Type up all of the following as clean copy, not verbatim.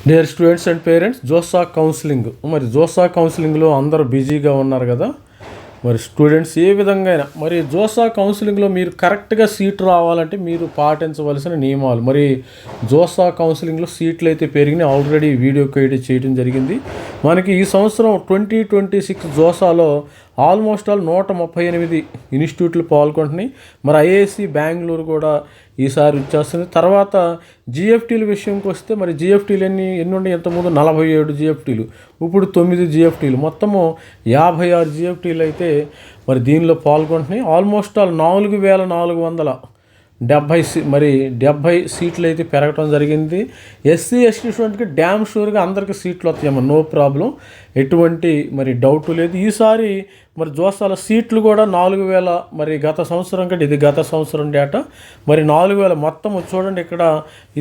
Dear students and parents, JoSAA counselling. మరి JoSAA కౌన్సిలింగ్లో అందరూ బిజీగా ఉన్నారు కదా. మరి స్టూడెంట్స్ ఏ విధంగా అయినా మరి జోసా కౌన్సిలింగ్లో మీరు కరెక్ట్గా సీట్ రావాలంటే మీరు పాటించవలసిన నియమాలు. మరి జోసా కౌన్సిలింగ్లో సీట్లు అయితే పెరిగినాయి. ఆల్రెడీ వీడియో క్రియేట్ చేయడం జరిగింది. మనకి ఈ సంవత్సరం 2026 జోసాలో ఆల్మోస్ట్ 138 ఇన్స్టిట్యూట్లు పాల్గొంటున్నాయి. మరి ఐఐసి బెంగళూరు కూడా ఈసారి వచ్చేస్తుంది. తర్వాత జిఎఫ్టీల విషయంకి వస్తే మరి జిఎఫ్టీలు ఎన్ని ఉన్నాయి? ఇంతకుముందు 47 జిఎఫ్టీలు, ఇప్పుడు 9 జిఎఫ్టీలు, మొత్తము 56 జిఎఫ్టీలు అయితే మరి దీనిలో పాల్గొంటున్నాయి. ఆల్మోస్ట్ 4,470 సీట్లు అయితే పెరగడం జరిగింది. ఎస్సీ ఎస్టీ స్టూడెంట్కి డ్యామ్ షూర్గా అందరికీ సీట్లు వస్తాయమ్మా, నో ప్రాబ్లం, ఎటువంటి మరి డౌట్ లేదు. ఈసారి మరి జోసాల సీట్లు కూడా 4,000, మరి గత సంవత్సరం కంటే ఇది గత సంవత్సరం డేటా, మరి 4,000 మొత్తం చూడండి, ఇక్కడ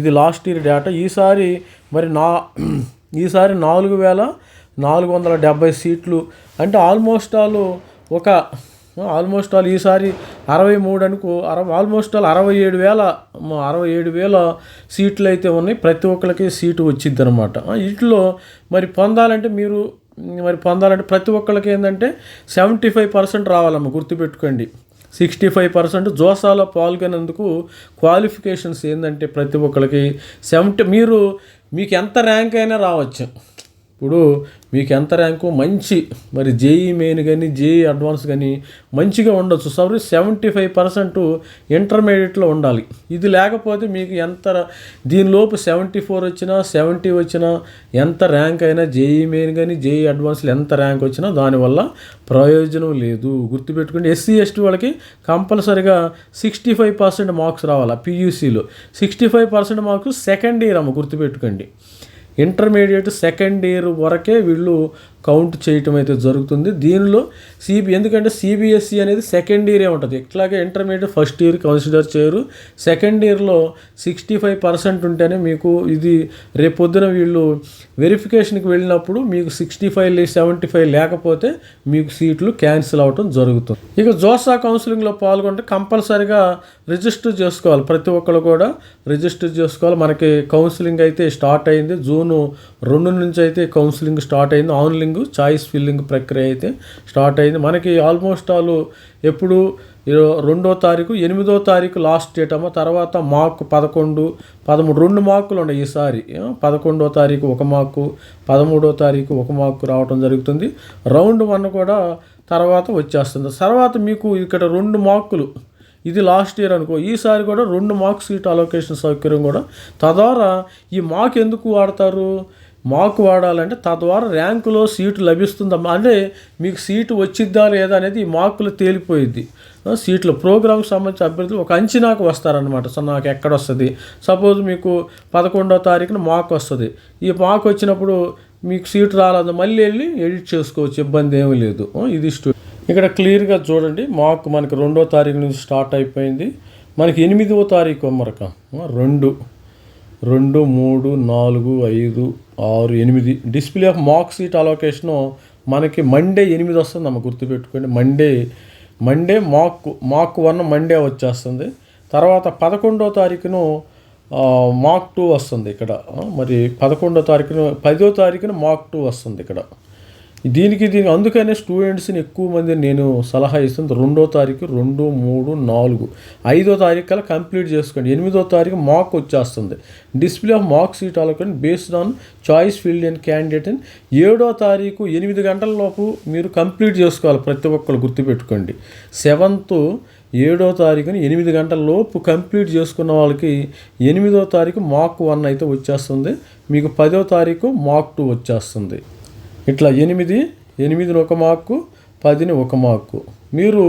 ఇది లాస్ట్ ఇయర్ డేటా. ఈసారి 4,470 సీట్లు అంటే ఆల్మోస్ట్ ఈసారి 63 అనుకో, ఆల్మోస్ట్ 67,000 సీట్లు అయితే ఉన్నాయి. ప్రతి ఒక్కరికి సీటు వచ్చిద్ది అనమాట. వీటిలో మరి పొందాలంటే ప్రతి ఒక్కరికి ఏంటంటే 75% రావాలమ్మ, గుర్తుపెట్టుకోండి. 65% జోసాలో పాల్గొనేందుకు క్వాలిఫికేషన్స్ ఏంటంటే ప్రతి ఒక్కరికి 70. మీకు ఎంత ర్యాంక్ అయినా రావచ్చు. ఇప్పుడు మీకు ఎంత ర్యాంకు మంచి మరి జేఈ మెయిన్ కానీ జేఈ అడ్వాన్స్ కానీ మంచిగా ఉండొచ్చు. 75% ఇంటర్మీడియట్లో ఉండాలి. ఇది లేకపోతే మీకు దీనిలోపు 74 వచ్చినా 70 వచ్చినా ఎంత ర్యాంక్ అయినా జేఈ మెయిన్ కానీ జేఈ అడ్వాన్స్లో ఎంత ర్యాంక్ వచ్చినా దానివల్ల ప్రయోజనం లేదు. గుర్తుపెట్టుకోండి. ఎస్సీ ఎస్టీ వాళ్ళకి కంపల్సరిగా 65% మార్క్స్ రావాలి. పీయూసీలో 65% మార్క్స్ సెకండ్ ఇయర్ అమ్మ, గుర్తుపెట్టుకోండి. ఇంటర్మీడియట్ సెకండ్ ఇయర్ వరకే వీళ్ళు కౌంట్ చేయటం అయితే జరుగుతుంది. దీనిలో ఎందుకంటే సిబిఎస్ఈ అనేది సెకండ్ ఇయరే ఉంటుంది. ఇట్లాగే ఇంటర్మీడియట్ ఫస్ట్ ఇయర్ కన్సిడర్ చేయరు. సెకండ్ ఇయర్లో 65% ఉంటేనే మీకు ఇది రేపొద్దున వీళ్ళు వెరిఫికేషన్కి వెళ్ళినప్పుడు మీకు 65, 75 లేకపోతే మీకు సీట్లు క్యాన్సిల్ అవ్వటం జరుగుతుంది. ఇక జోసా కౌన్సిలింగ్లో పాల్గొంటే కంపల్సరిగా రిజిస్టర్ చేసుకోవాలి. ప్రతి ఒక్కరు కూడా రిజిస్టర్ చేసుకోవాలి. మనకి కౌన్సిలింగ్ అయితే స్టార్ట్ అయింది. జూన్ 2 నుంచి అయితే కౌన్సిలింగ్ స్టార్ట్ అయింది. ఆన్లైన్ చాయిస్ ఫిల్లింగ్ ప్రక్రియ అయితే స్టార్ట్ అయింది. మనకి ఆల్మోస్ట్ ఎప్పుడు 2వ తారీఖు, 8వ తారీఖు లాస్ట్ డేట్ అమ్మ. తర్వాత మార్క్ 11, 13 2 మార్కులు ఉన్నాయి ఈసారి. 11వ తారీఖు 1 మార్కు, 13వ తారీఖు 1 మార్కు రావడం జరుగుతుంది. రౌండ్ 1 కూడా తర్వాత వచ్చేస్తుంది. తర్వాత మీకు ఇక్కడ 2 మార్కులు, ఇది లాస్ట్ ఇయర్ అనుకో, ఈసారి కూడా 2 మార్క్స్ సీట్ అలొకేషన్ సౌకర్యం కూడా. తద్వారా ఈ మార్క్ ఎందుకు వాడతారు? మార్క్ వాడాలంటే తద్వారా ర్యాంకులో సీటు లభిస్తుందమ్మా. అంటే మీకు సీటు వచ్చిద్దా లేదా అనేది ఈ మార్కులు తేలిపోయిద్ది. సీట్లు ప్రోగ్రామ్కి సంబంధించిన అభ్యర్థులు ఒక అంచనాకు వస్తారనమాట. సో నాకు ఎక్కడ వస్తుంది, సపోజ్ మీకు 11వ తారీఖున మార్క్ వస్తుంది. ఈ మార్క్ వచ్చినప్పుడు మీకు సీటు రాలేదు, మళ్ళీ వెళ్ళి ఎడిట్ చేసుకోవచ్చు, ఇబ్బంది ఏమీ లేదు. ఇది ఇక్కడ క్లియర్గా చూడండి. మార్క్ మనకి 2వ తారీఖు నుంచి స్టార్ట్ అయిపోయింది. మనకి 8వ తారీఖు మరక 2, 3, 4, 5, 6, 8 display of mark seat allocation మనకి మండే 8 వస్తుంది అమ్మ, గుర్తుపెట్టుకోండి. మండే మార్క్ 1 మండే వచ్చేస్తుంది. తర్వాత 11వ తారీఖును మార్క్ 2 వస్తుంది ఇక్కడ. మరి 10వ తారీఖున మార్క్ 2 వస్తుంది ఇక్కడ. దీనికి అందుకనే స్టూడెంట్స్ని ఎక్కువ మంది నేను సలహా ఇస్తుంది. 2వ తారీఖు, 2, 3, 4, 5వ తారీఖు కల్లా కంప్లీట్ చేసుకోండి. 8వ తారీఖు మార్క్ వచ్చేస్తుంది. Display of mark seat allocation based on choice field and candidate అని 7వ తారీఖు 8 గంటల లోపు మీరు కంప్లీట్ చేసుకోవాలి. ప్రతి ఒక్కరు గుర్తుపెట్టుకోండి. 7వ తారీఖుని 8 గంటల లోపు కంప్లీట్ చేసుకున్న వాళ్ళకి 8వ తారీఖు మార్క్ 1 అయితే వచ్చేస్తుంది. మీకు 10వ తారీఖు మార్క్ 2 వచ్చేస్తుంది. ఇట్లా 8 1 మార్కు, 10 1 మార్కు. మీరు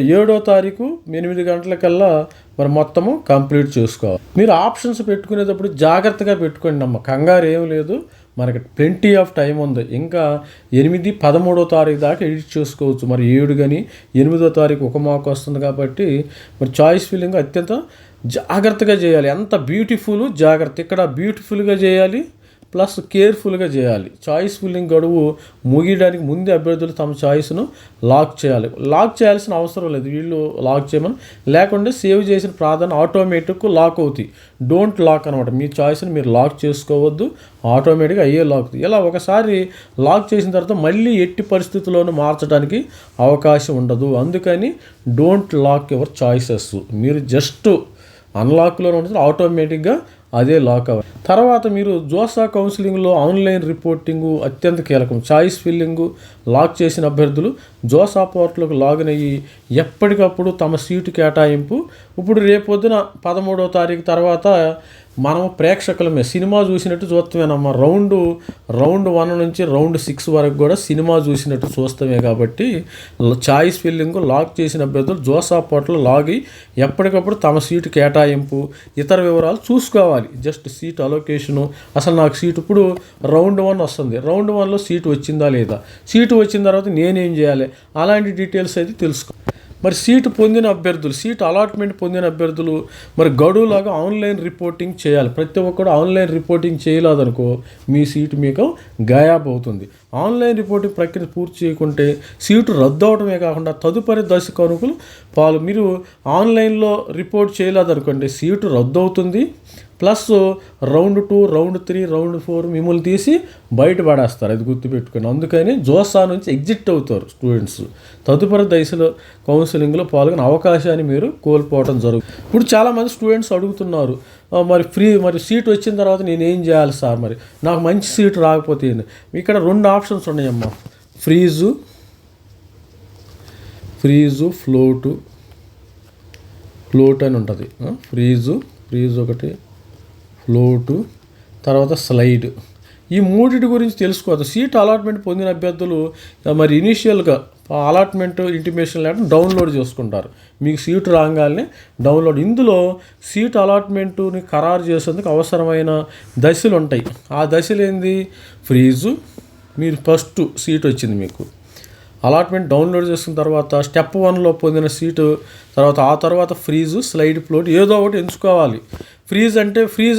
7వ తారీఖు 8 గంటలకల్లా మరి మొత్తము కంప్లీట్ చేసుకోవాలి. మీరు ఆప్షన్స్ పెట్టుకునేటప్పుడు జాగ్రత్తగా పెట్టుకోండి అమ్మ, కంగారు ఏం లేదు. మనకి ప్లెంటీ ఆఫ్ టైం ఉంది. ఇంకా 8, 13వ తారీఖు దాకా ఎడిట్ చేసుకోవచ్చు. మరి 7 కానీ 8వ తారీఖు 1 మార్క్ వస్తుంది కాబట్టి మరి చాయిస్ ఫిల్లింగ్ అత్యంత జాగ్రత్తగా చేయాలి. ఎంత బ్యూటిఫుల్ జాగ్రత్త, ఇక్కడ బ్యూటిఫుల్గా చేయాలి, ప్లస్ కేర్ఫుల్గా చేయాలి. చాయిస్ ఫిల్లింగ్ గడువు ముగియడానికి ముందే అభ్యర్థులు తమ చాయిస్ను లాక్ చేయాలి. లాక్ చేయాల్సిన అవసరం లేదు, వీళ్ళు లాక్ చేయమని, లేకుంటే సేవ్ చేసిన ప్రాధాన్యత ఆటోమేటిక్ లాక్ అవుతాయి. డోంట్ లాక్ అనమాట. మీ చాయిస్ని మీరు లాక్ చేసుకోవద్దు, ఆటోమేటిక్గా అయ్యే లాక్. ఇలా ఒకసారి లాక్ చేసిన తర్వాత మళ్ళీ ఎట్టి పరిస్థితుల్లోనూ మార్చడానికి అవకాశం ఉండదు. అందుకని డోంట్ లాక్ యువర్ చాయిసెస్. మీరు జస్ట్ అన్లాక్లో ఉంటుంది, ఆటోమేటిక్గా అదే లాక్ అవ్వాలి. తర్వాత మీరు జోసా కౌన్సిలింగ్లో ఆన్లైన్ రిపోర్టింగు అత్యంత కీలకం. చాయిస్ ఫిల్లింగు లాక్ చేసిన అభ్యర్థులు జోసా పోర్టల్కి లాగిన్ అయ్యి ఎప్పటికప్పుడు తమ సీటు కేటాయింపు, ఇప్పుడు రేపొద్దున 13వ తారీఖు తర్వాత మనం ప్రేక్షకులమే సినిమా చూసినట్టు చూస్తామేనమ్మా. రౌండ్ 1 నుంచి రౌండ్ 6 వరకు కూడా సినిమా చూసినట్టు చూస్తామే. కాబట్టి చాయిస్ ఫిల్లింగ్ లాక్ చేసిన అభ్యర్థులు జోసా పోర్టల్ లాగి ఎప్పటికప్పుడు తమ సీటు కేటాయింపు, ఇతర వివరాలు చూసుకోవాలి. జస్ట్ సీట్ అలొకేషను, అసలు నాకు సీటు ఇప్పుడు రౌండ్ 1 వస్తుంది, రౌండ్ 1లో సీటు వచ్చిందా లేదా, సీటు వచ్చిన తర్వాత నేనేం చేయాలి, అలాంటి డీటెయిల్స్ అయితే తెలుసుకో. మరి సీటు పొందిన అభ్యర్థులు, సీట్ అలాట్మెంట్ పొందిన అభ్యర్థులు మరి గడువులాగా ఆన్లైన్ రిపోర్టింగ్ చేయాలి. ప్రతి ఒక్కరు ఆన్లైన్ రిపోర్టింగ్ చేయలేదనుకో మీ సీటు మీకు గాయాబ్ అవుతుంది. ఆన్లైన్ రిపోర్టింగ్ ప్రక్రియ పూర్తి చేయకుంటే సీటు రద్దు అవడమే కాకుండా తదుపరి దశ కొనుగోలు మీరు ఆన్లైన్లో రిపోర్ట్ చేయలేదనుకోండి సీటు రద్దు అవుతుంది. ప్లస్ రౌండ్ 2, రౌండ్ 3, రౌండ్ 4 మిమ్మల్ని తీసి బయటపడేస్తారు. అది గుర్తుపెట్టుకోండి. అందుకని జోసా నుంచి ఎగ్జిట్ అవుతారు స్టూడెంట్స్. తదుపరి దశలో కౌన్సిలింగ్లో పాల్గొనే అవకాశాన్ని మీరు కోల్పోవడం జరుగుతుంది. ఇప్పుడు చాలామంది స్టూడెంట్స్ అడుగుతున్నారు, మరి సీట్ వచ్చిన తర్వాత నేను ఏం చేయాలి సార్, మరి నాకు మంచి సీటు రాకపోతే. ఇక్కడ 2 ఆప్షన్స్ ఉన్నాయమ్మా, ఫ్రీజు ఫ్లోట్ అని ఉంటుంది. ఫ్రీజ్ ఒకటి, ఫ్లోటు, తర్వాత స్లైడ్. ఈ మూడింటి గురించి తెలుసుకోవద్దు. సీట్ అలాట్మెంట్ పొందిన అభ్యర్థులు మరి ఇనీషియల్గా అలాట్మెంట్ ఇంటిమేషన్ లెటర్ డౌన్లోడ్ చేసుకుంటారు. మీకు సీటు రాగానే డౌన్లోడ్. ఇందులో సీట్ అలాట్మెంట్ని ఖరారు చేసేందుకు అవసరమైన దశలు ఉంటాయి. ఆ దశలు ఏంది, ఫ్రీజు, మీరు ఫస్ట్ సీట్ వచ్చింది మీకు, అలాట్మెంట్ డౌన్లోడ్ చేసుకున్న తర్వాత స్టెప్ 1లో పొందిన సీటు, ఆ తర్వాత ఫ్రీజు, స్లైడ్, ఫ్లోట్ ఏదో ఒకటి ఎంచుకోవాలి. ఫ్రీజ్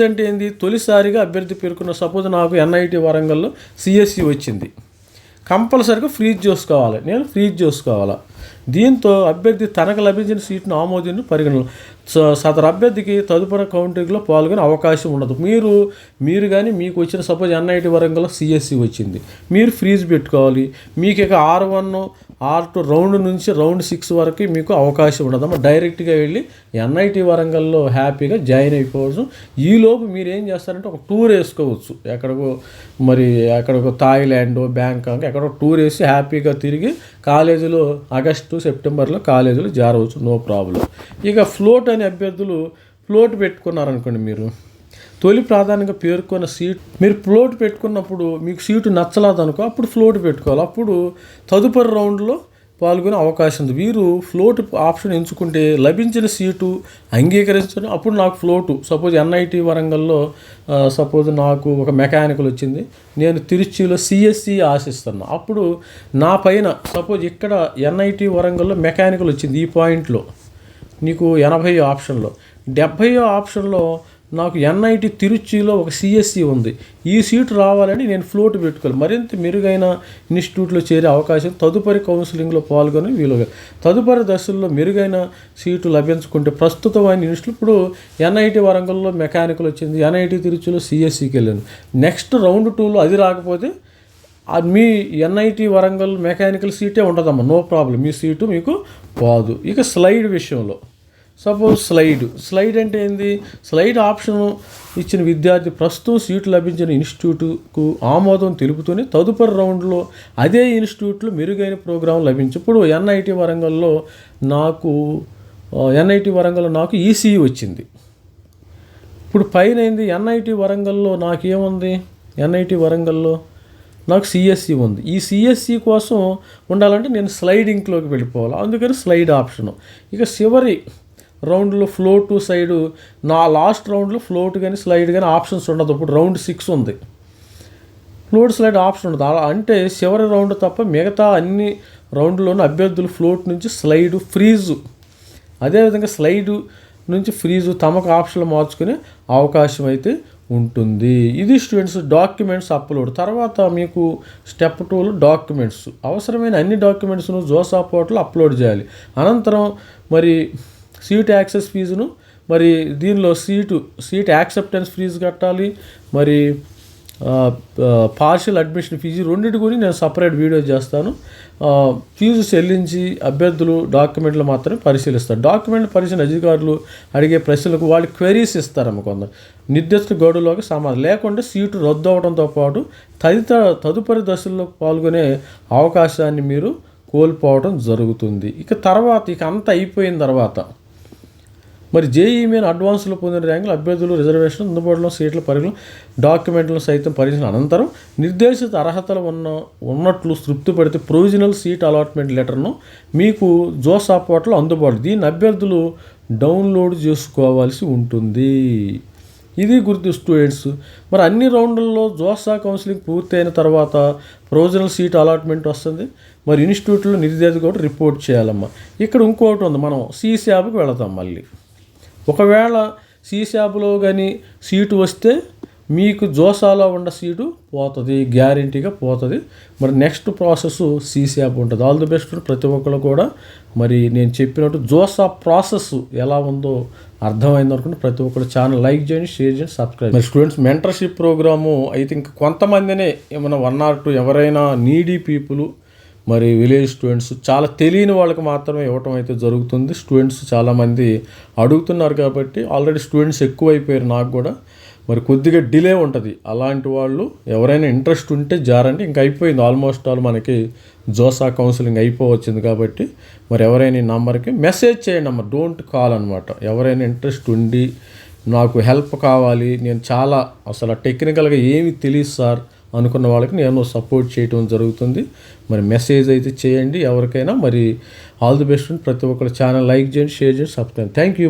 అంటే ఏంది, తొలిసారిగా అభ్యర్థి పేర్కొన్న, సపోజ్ నాకు ఎన్ఐటి వరంగల్లో సిఎస్సి వచ్చింది, కంపల్సరీగా ఫ్రీజ్ చేసుకోవాలి. దీంతో అభ్యర్థి తనకు లభించిన సీటును ఆమోదించి సదరు అభ్యర్థికి తదుపరి కౌంటింగ్లో పాల్గొనే అవకాశం ఉండదు. మీరు కానీ మీకు వచ్చిన సపోజ్ ఎన్ఐటి వరంగల్లో సిఎస్సి వచ్చింది, మీరు ఫ్రీజ్ పెట్టుకోవాలి. మీకు ఇక R1, R2 రౌండ్ నుంచి రౌండ్ 6 వరకు మీకు అవకాశం ఉండదమ్మా. డైరెక్ట్గా వెళ్ళి ఎన్ఐటి వరంగల్లో హ్యాపీగా జాయిన్ అయిపోవచ్చు. ఈలోపు మీరు ఏం చేస్తారంటే ఒక టూర్ వేసుకోవచ్చు. ఎక్కడికో థాయిలాండ్, బ్యాంకాక్ ఎక్కడో టూర్ వేసి హ్యాపీగా తిరిగి కాలేజీలో ఆగస్టు, సెప్టెంబర్లో కాలేజీలో చేరవచ్చు, నో ప్రాబ్లం. ఇక ఫ్లోట్ అనే అభ్యర్థులు ఫ్లోట్ పెట్టుకున్నారనుకోండి, మీరు తొలి ప్రాధాన్యంగా పేర్కొన్న సీట్, మీరు ఫ్లోట్ పెట్టుకున్నప్పుడు మీకు సీటు నచ్చలేదనుకో అప్పుడు ఫ్లోట్ పెట్టుకోవాలి. అప్పుడు తదుపరి రౌండ్లో పాల్గొనే అవకాశం ఉంది. వీరు ఫ్లోట్ ఆప్షన్ ఎంచుకుంటే లభించిన సీటు అంగీకరించడం, అప్పుడు నాకు ఫ్లోటు, సపోజ్ ఎన్ఐటి వరంగల్లో సపోజ్ నాకు ఒక మెకానికల్ వచ్చింది, నేను తిరుచిలో సిఎస్సి ఆశిస్తున్నా, అప్పుడు నా పైన సపోజ్ ఇక్కడ ఎన్ఐటి వరంగల్లో మెకానికల్ వచ్చింది, ఈ పాయింట్లో నీకు 80 ఆప్షన్లో, 70 ఆప్షన్లో నాకు ఎన్ఐటి తిరుచిలో ఒక సిఎస్సి ఉంది, ఈ సీటు రావాలని నేను ఫ్లోట్ పెట్టుకోవాలి. మరింత మెరుగైన ఇన్స్టిట్యూట్లో చేరే అవకాశం తదుపరి కౌన్సిలింగ్లో పాల్గొని వీలుగా. తదుపరి దశల్లో మెరుగైన సీటు లభించుకుంటే ప్రస్తుతమైన ఇన్స్టిట్యూట్, ఇప్పుడు ఎన్ఐటి వరంగల్లో మెకానికల్ వచ్చింది, ఎన్ఐటి తిరుచిలో సిఎస్సికి వెళ్ళాను, నెక్స్ట్ రౌండ్ 2లో అది రాకపోతే మీ ఎన్ఐటి వరంగల్ మెకానికల్ సీటే ఉంటుందమ్మా, నో ప్రాబ్లం, మీ సీటు మీకు పోదు. ఇక స్లైడ్ విషయంలో సపోజ్ స్లైడ్ అంటే ఏంది, స్లైడ్ ఆప్షన్ ఇచ్చిన విద్యార్థి ప్రస్తుతం సీటు లభించిన ఇన్స్టిట్యూట్కు ఆమోదం తెలుపుతూనే తదుపరి రౌండ్లో అదే ఇన్స్టిట్యూట్లో మెరుగైన ప్రోగ్రాం లభించి, ఇప్పుడు ఎన్ఐటి వరంగల్లో నాకు ఈసీఈ వచ్చింది. ఇప్పుడు పైన ఏంది, ఎన్ఐటి వరంగల్లో నాకేముంది, ఎన్ఐటి వరంగల్లో నాకు సిఎస్సి ఉంది. ఈ సిఎస్సి కోసం ఉండాలంటే నేను స్లైడింగ్లోకి వెళ్ళిపోవాలి, అందుకని స్లైడ్ ఆప్షను. ఇక చివరి రౌండ్లో ఫ్లోటు, సైడు, నా లాస్ట్ రౌండ్లో ఫ్లోట్ కానీ స్లైడ్ కానీ ఆప్షన్స్ ఉండదు. ఇప్పుడు రౌండ్ 6 ఉంది, ఫ్లోట్, స్లైడ్ ఆప్షన్ ఉండదు. అంటే చివరి రౌండ్ తప్ప మిగతా అన్ని రౌండ్లోనూ అభ్యర్థులు ఫ్లోట్ నుంచి స్లైడు, ఫ్రీజు, అదేవిధంగా స్లైడు నుంచి ఫ్రీజు తమకు ఆప్షన్లు మార్చుకునే అవకాశం అయితే ఉంటుంది. ఇది స్టూడెంట్స్ డాక్యుమెంట్స్ అప్లోడ్. తర్వాత మీకు స్టెప్ 2లో డాక్యుమెంట్స్, అవసరమైన అన్ని డాక్యుమెంట్స్ను జోసా పోర్టల్ అప్లోడ్ చేయాలి. అనంతరం మరి సీట్ యాక్సెస్ ఫీజును, మరి దీనిలో సీట్ యాక్సెప్టెన్స్ ఫీజు కట్టాలి, మరి పార్షియల్ అడ్మిషన్ ఫీజు రెండింటి గురించి నేను సపరేట్ వీడియో చేస్తాను. ఫీజు చెల్లించి అభ్యర్థులు డాక్యుమెంట్లు మాత్రమే పరిశీలిస్తారు. డాక్యుమెంట్ పరిశీలన అధికారులు అడిగే ప్రశ్నలకు వాళ్ళు క్వెరీస్ ఇస్తారమ్మ. కొందరు నిర్దిష్ట గడువులోకి సమాధానం లేకుండా సీటు రద్దు అవడంతో పాటు తదుపరి దశల్లో పాల్గొనే అవకాశాన్ని మీరు కోల్పోవడం జరుగుతుంది. ఇక అంతా అయిపోయిన తర్వాత మరి జేఈఈ మెయిన్ అడ్వాన్స్లో పొందిన ర్యాంకులు అభ్యర్థులు రిజర్వేషన్ అందుబాటులో సీట్ల పరిగణన డాక్యుమెంట్లను సైతం పరిశీలన అనంతరం నిర్దేశిత అర్హతలు ఉన్నట్లు తృప్తిపడితే ప్రొవిజనల్ సీట్ అలాట్మెంట్ లెటర్ను మీకు జోసా పోర్టల్ అందుబాటులో, దీన్ని అభ్యర్థులు డౌన్లోడ్ చేసుకోవాల్సి ఉంటుంది. ఇది గుర్తు స్టూడెంట్స్. మరి అన్ని రౌండ్లలో జోసా కౌన్సిలింగ్ పూర్తయిన తర్వాత ప్రొవిజనల్ సీట్ అలాట్మెంట్ వస్తుంది. మరి ఇన్స్టిట్యూట్లో నిర్దేశిత కూడా రిపోర్ట్ చేయాలమ్మా. ఇక్కడ ఇంకోటి ఉంది, మనం సీశాబ్కి వెళతాం. మళ్ళీ ఒకవేళ సీశాబ్లో కానీ సీటు వస్తే మీకు జోసాలో ఉన్న సీటు పోతుంది, గ్యారంటీగా పోతుంది. మరి నెక్స్ట్ ప్రాసెస్ సీశాబ్ ఉంటుంది. ఆల్ ది బెస్ట్ ప్రతి ఒక్కరు కూడా. మరి నేను చెప్పినట్టు జోసా ప్రాసెస్ ఎలా ఉందో అర్థమైంది అనుకుంటే ప్రతి ఒక్కరు ఛానల్ లైక్ చేయండి, షేర్ చేయండి, సబ్స్క్రైబ్. మరి స్టూడెంట్స్ మెంటర్షిప్ ప్రోగ్రాము అయితే ఇంకా కొంతమందినే ఏమైనా 1 or 2 ఎవరైనా నీడీ పీపుల్, మరి విలేజ్ స్టూడెంట్స్, చాలా తెలియని వాళ్ళకి మాత్రమే ఇవ్వటం అయితే జరుగుతుంది. స్టూడెంట్స్ చాలామంది అడుగుతున్నారు కాబట్టి ఆల్రెడీ స్టూడెంట్స్ ఎక్కువైపోయారు. నాకు కూడా మరి కొద్దిగా డిలే ఉంటుంది. అలాంటి వాళ్ళు ఎవరైనా ఇంట్రెస్ట్ ఉంటే జారండి. ఇంకా అయిపోయింది ఆల్మోస్ట్ ఆల్, మనకి జోసా కౌన్సిలింగ్ అయిపోవచ్చింది కాబట్టి మరి ఎవరైనా ఈ నంబర్కి మెసేజ్ చేయండి అమ్మ, డోంట్ కాల్ అనమాట. ఎవరైనా ఇంట్రెస్ట్ ఉండి నాకు హెల్ప్ కావాలి, నేను చాలా అసలు టెక్నికల్గా ఏమి తెలియదు సార్ అనుకున్న వాళ్ళకి నేను సపోర్ట్ చేయడం జరుగుతుంది. మరి మెసేజ్ అయితే చేయండి ఎవరికైనా. మరి ఆల్ ది బెస్ట్. ప్రతి ఒక్కరు ఛానల్ లైక్ చేయండి, షేర్ చేయండి, సబ్స్క్రైబ్. Thank you.